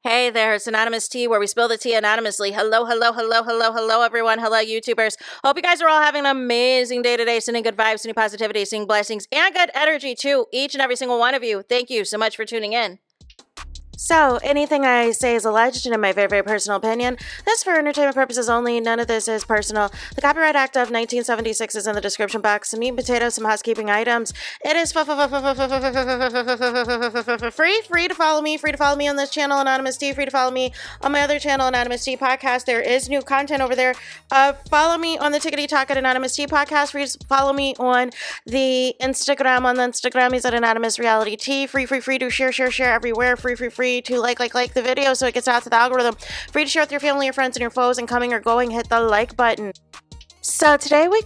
Hey there, it's Anonymous Tea, where we spill the tea anonymously. Hello, everyone. Hello, YouTubers. Hope you guys are all having an amazing day today, sending good vibes, sending positivity, sending blessings, and good energy to each and every single one of you. Thank you so much for tuning in. So, anything I say is alleged and in my very, very personal opinion. This for entertainment purposes only. None of this is personal. The Copyright Act of 1976 is in the description box. Some meat and potatoes, some housekeeping items. It is free to follow me. Free to follow me on this channel, Anonymous Tea. Free to follow me on my other channel, Anonymous Tea Podcast. There is new content over there. Follow me on the Tickety Talk at Anonymous Tea Podcast. Free to follow me on the Instagram. On the Instagram is at Anonymous Reality Tea. Free to share everywhere. Free to like the video so it gets out to the algorithm. Free to share with your family, your friends, and your foes, and coming or going, hit the like button. So today we're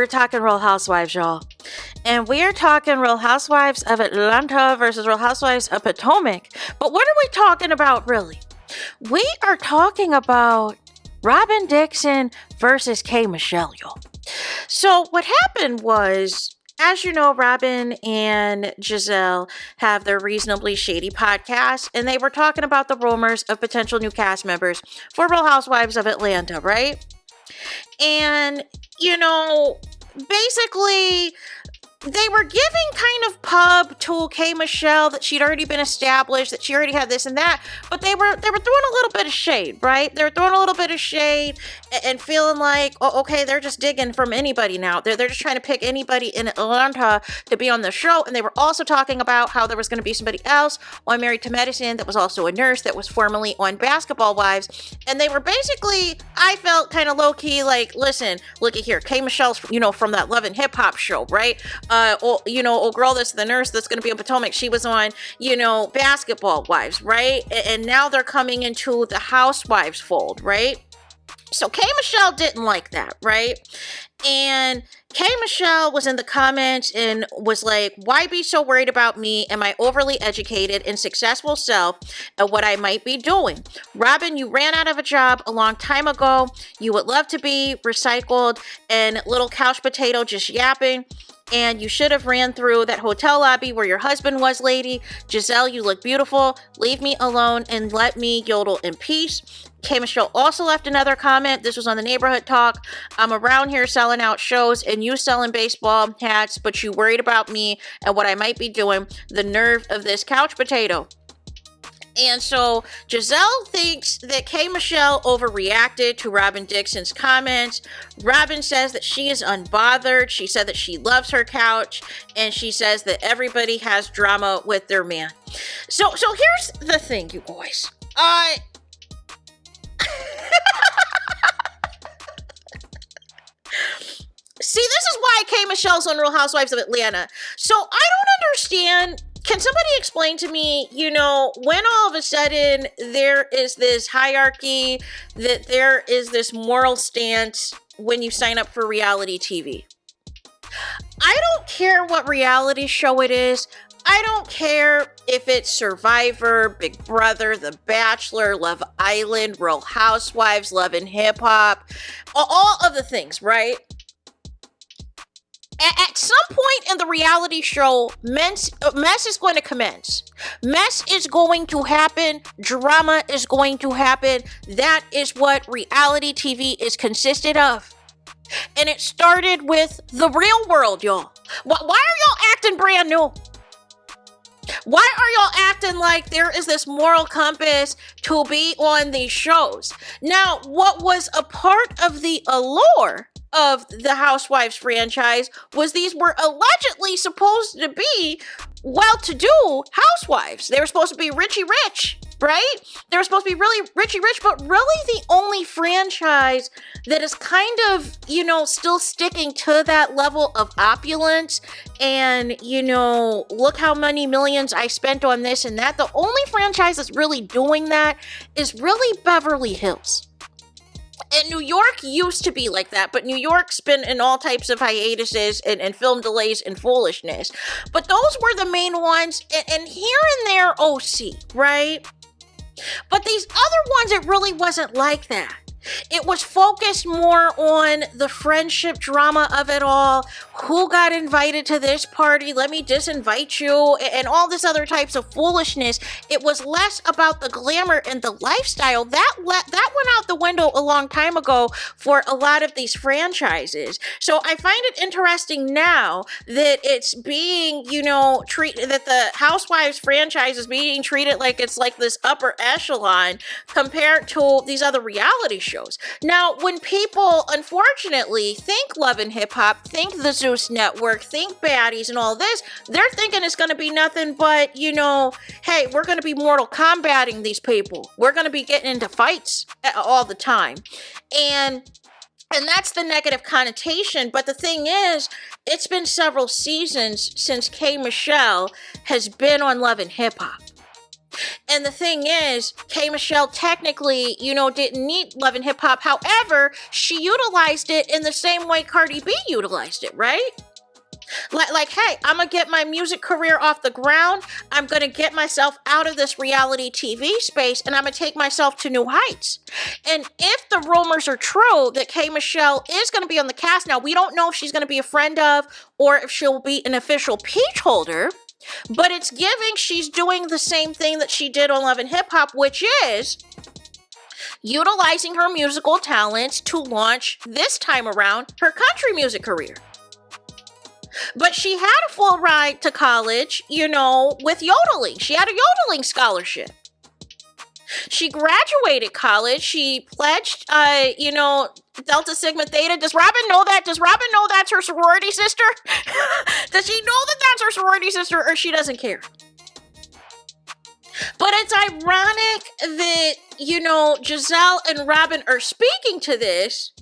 talking Real Housewives, y'all. And we are talking Real Housewives of Atlanta versus Real Housewives of Potomac. But what are we talking about, really? We are talking about Robyn Dixon versus K.Michelle, y'all. So what happened was, as you know, Robyn and Giselle have their Reasonably Shady podcast, and they were talking about the rumors of potential new cast members for Real Housewives of Atlanta, right? And, basically, they were giving kind of pub to K.Michelle that she'd already been established, that she already had this and that, but they were throwing a little bit of shade, right? They were throwing a little bit of shade and feeling like, oh, okay, they're just digging from anybody now. They're just trying to pick anybody in Atlanta to be on the show. And they were also talking about how there was going to be somebody else on Married to Medicine that was also a nurse that was formerly on Basketball Wives. And they were basically, I felt kind of low-key like, listen, look at here, K.Michelle's, from that Love and Hip Hop show, right? Old girl that's the nurse that's going to be on Potomac, she was on, Basketball Wives, right? And now they're coming into the Housewives fold, right? So K.Michelle didn't like that, right? And K.Michelle was in the comments and was like, why be so worried about me and my overly educated and successful self and what I might be doing? Robyn, you ran out of a job a long time ago. You would love to be recycled and little couch potato just yapping. And you should have ran through that hotel lobby where your husband was, lady. Giselle, you look beautiful. Leave me alone and let me yodel in peace. K.Michelle also left another comment. This was on the Neighborhood Talk. I'm around here selling out shows and you selling baseball hats, but you worried about me and what I might be doing. The nerve of this couch potato. And so Giselle thinks that K.Michelle overreacted to Robyn Dixon's comments. Robyn says that she is unbothered. She said that she loves her couch. And she says that everybody has drama with their man. So here's the thing, you boys. See, this is why K.Michelle's on Real Housewives of Atlanta. So I don't understand. Can somebody explain to me, when all of a sudden there is this hierarchy, that there is this moral stance when you sign up for reality TV? I don't care what reality show it is. I don't care if it's Survivor, Big Brother, The Bachelor, Love Island, Real Housewives, Love and Hip Hop, all of the things, right? At some point in the reality show, mess is going to commence. Mess is going to happen. Drama is going to happen. That is what reality TV is consisted of. And it started with the real world, y'all. Why are y'all acting brand new? Why are y'all acting like there is this moral compass to be on these shows? Now, what was a part of the allure of the Housewives franchise was these were allegedly supposed to be well-to-do housewives. They were supposed to be richy rich, right? They were supposed to be really richy rich, but really the only franchise that is kind of, still sticking to that level of opulence and, look how many millions I spent on this and that. The only franchise that's really doing that is really Beverly Hills. And New York used to be like that, but New York's been in all types of hiatuses and film delays and foolishness. But those were the main ones, and here and there OC, right? But these other ones, it really wasn't like that. It was focused more on the friendship drama of it all. Who got invited to this party? Let me disinvite you, and all this other types of foolishness. It was less about the glamour and the lifestyle. That went out the window a long time ago for a lot of these franchises. So I find it interesting now that it's being, treated, that the Housewives franchise is being treated like it's like this upper echelon compared to these other reality shows. Now, when people, unfortunately, think Love and Hip Hop, think the Zeus Network, think baddies and all this, they're thinking it's going to be nothing but, hey, we're going to be Mortal Kombating these people. We're going to be getting into fights all the time. And that's the negative connotation. But the thing is, it's been several seasons since K.Michelle has been on Love and Hip Hop. And the thing is, K.Michelle technically, didn't need Love and Hip Hop. However, she utilized it in the same way Cardi B utilized it, right? Like, hey, I'm going to get my music career off the ground. I'm going to get myself out of this reality TV space, and I'm going to take myself to new heights. And if the rumors are true that K.Michelle is going to be on the cast, now we don't know if she's going to be a friend of or if she'll be an official peach holder, but it's giving she's doing the same thing that she did on Love and Hip Hop, which is utilizing her musical talents to launch, this time around, her country music career. But she had a full ride to college, with yodeling. She had a yodeling scholarship. She graduated college. She pledged, Delta Sigma Theta. Does Robyn know that? Does Robyn know that's her sorority sister? Does she know that that's her sorority sister, or she doesn't care? But it's ironic that, Giselle and Robyn are speaking to this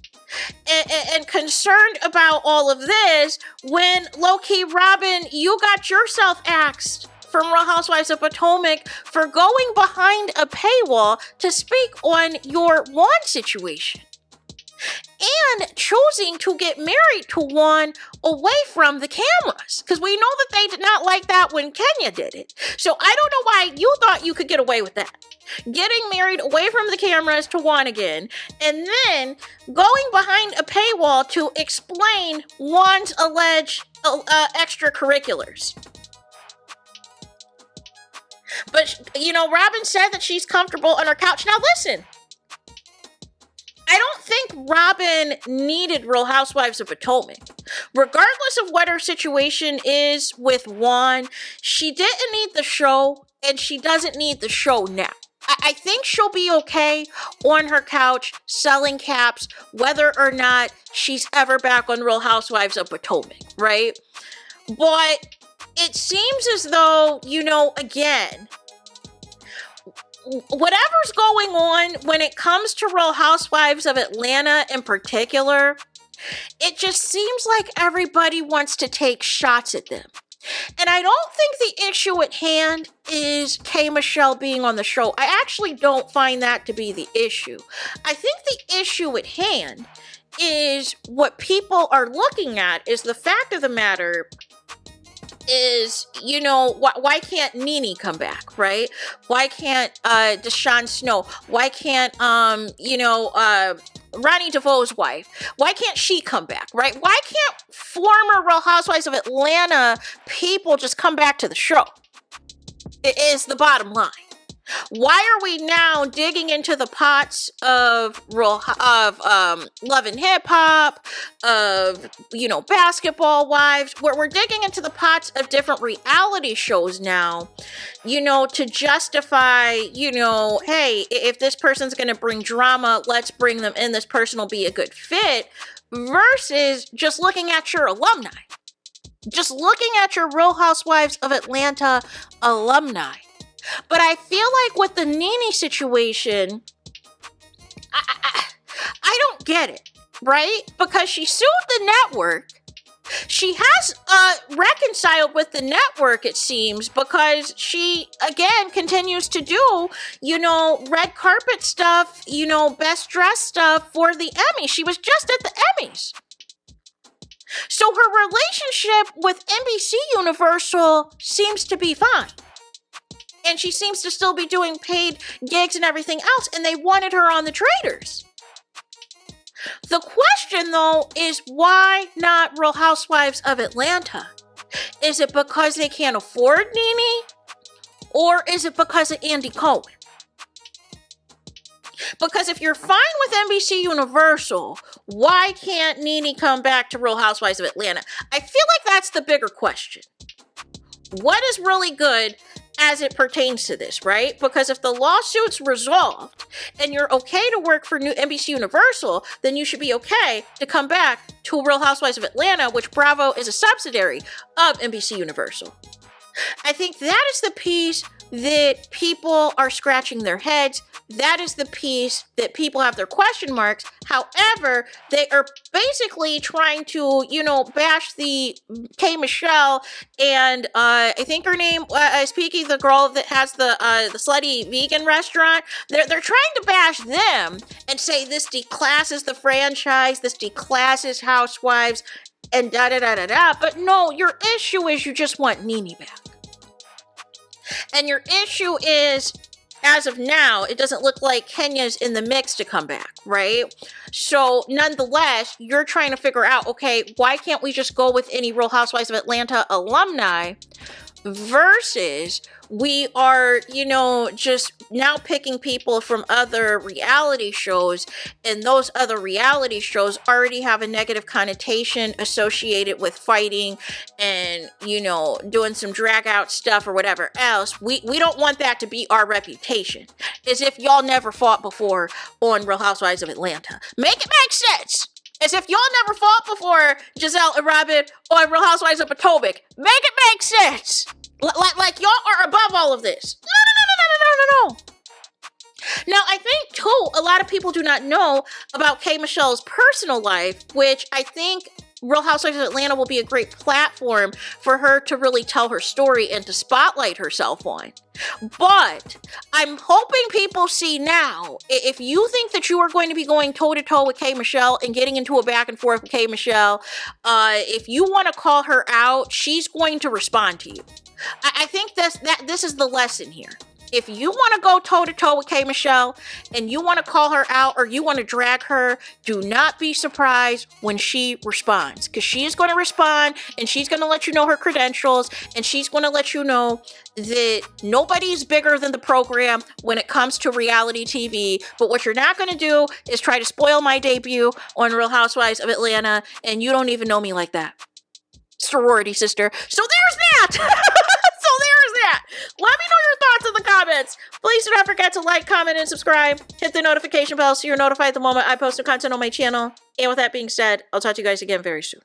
and concerned about all of this when, low-key, Robyn, you got yourself axed from Real Housewives of Potomac for going behind a paywall to speak on your Juan situation and choosing to get married to Juan away from the cameras, because we know that they did not like that when Kenya did it. So I don't know why you thought you could get away with that. Getting married away from the cameras to Juan again, and then going behind a paywall to explain Juan's alleged extracurriculars. But, Robyn said that she's comfortable on her couch. Now listen, I don't think Robyn needed Real Housewives of Potomac. Regardless of what her situation is with Juan, she didn't need the show, and she doesn't need the show now. I think she'll be okay on her couch selling caps, whether or not she's ever back on Real Housewives of Potomac, right? But it seems as though, again, whatever's going on when it comes to Real Housewives of Atlanta in particular, it just seems like everybody wants to take shots at them. And I don't think the issue at hand is K.Michelle being on the show. I actually don't find that to be the issue. I think the issue at hand is what people are looking at is the fact of the matter is, why can't Nene come back, right? Why can't Deshaun Snow? Why can't, Ronnie DeVoe's wife? Why can't she come back, right? Why can't former Real Housewives of Atlanta people just come back to the show? It is the bottom line. Why are we now digging into the pots of Love and Hip Hop, of, Basketball Wives, where we're digging into the pots of different reality shows now, to justify, hey, if this person's going to bring drama, let's bring them in. This person will be a good fit, versus just looking at your alumni. Just looking at your Real Housewives of Atlanta alumni. But I feel like with the Nene situation, I don't get it, right? Because she sued the network. She has reconciled with the network, it seems, because she, again, continues to do, red carpet stuff, best dressed stuff for the Emmys. She was just at the Emmys. So her relationship with NBC Universal seems to be fine. And she seems to still be doing paid gigs and everything else. And they wanted her on the Traders. The question, though, is why not Real Housewives of Atlanta? Is it because they can't afford Nene? Or is it because of Andy Cohen? Because if you're fine with NBC Universal, why can't Nene come back to Real Housewives of Atlanta? I feel like that's the bigger question. What is really good as it pertains to this, right? Because if the lawsuit's resolved and you're okay to work for new NBC Universal, then you should be okay to come back to Real Housewives of Atlanta, which Bravo is a subsidiary of NBC Universal. I think that is the piece that people are scratching their heads. That is the piece that people have their question marks. However, they are basically trying to, bash the K.Michelle and I think her name is Peaky, the girl that has the slutty vegan restaurant. They're trying to bash them and say this declasses the franchise, this declasses Housewives, and da-da-da-da-da. But no, your issue is you just want Nene back. And your issue is, as of now, it doesn't look like Kenya's in the mix to come back, right? So, nonetheless, you're trying to figure out, okay, why can't we just go with any Real Housewives of Atlanta alumni versus we are, just now picking people from other reality shows, and those other reality shows already have a negative connotation associated with fighting and, doing some drag out stuff or whatever else. We don't want that to be our reputation. As if y'all never fought before on Real Housewives of Atlanta. Make it make sense. As if y'all never fought before, Giselle and Robyn, on Real Housewives of Potomac. Make it make sense. Like y'all are above all of this. No. Now, I think, too, a lot of people do not know about K.Michelle's personal life, which I think Real Housewives of Atlanta will be a great platform for her to really tell her story and to spotlight herself on. But I'm hoping people see now, if you think that you are going to be going toe-to-toe with K.Michelle and getting into a back and forth with K.Michelle, if you want to call her out, she's going to respond to you. I think this is the lesson here. If you want to go toe-to-toe with K.Michelle and you want to call her out or you want to drag her, do not be surprised when she responds. Because she is going to respond and she's going to let you know her credentials and she's going to let you know that nobody's bigger than the program when it comes to reality TV. But what you're not going to do is try to spoil my debut on Real Housewives of Atlanta, and you don't even know me like that. Sorority sister. So there's that! Let me know your thoughts in the comments. Please do not forget to like, comment, and subscribe. Hit the notification bell so you're notified the moment I post new content on my channel. And with that being said, I'll talk to you guys again very soon.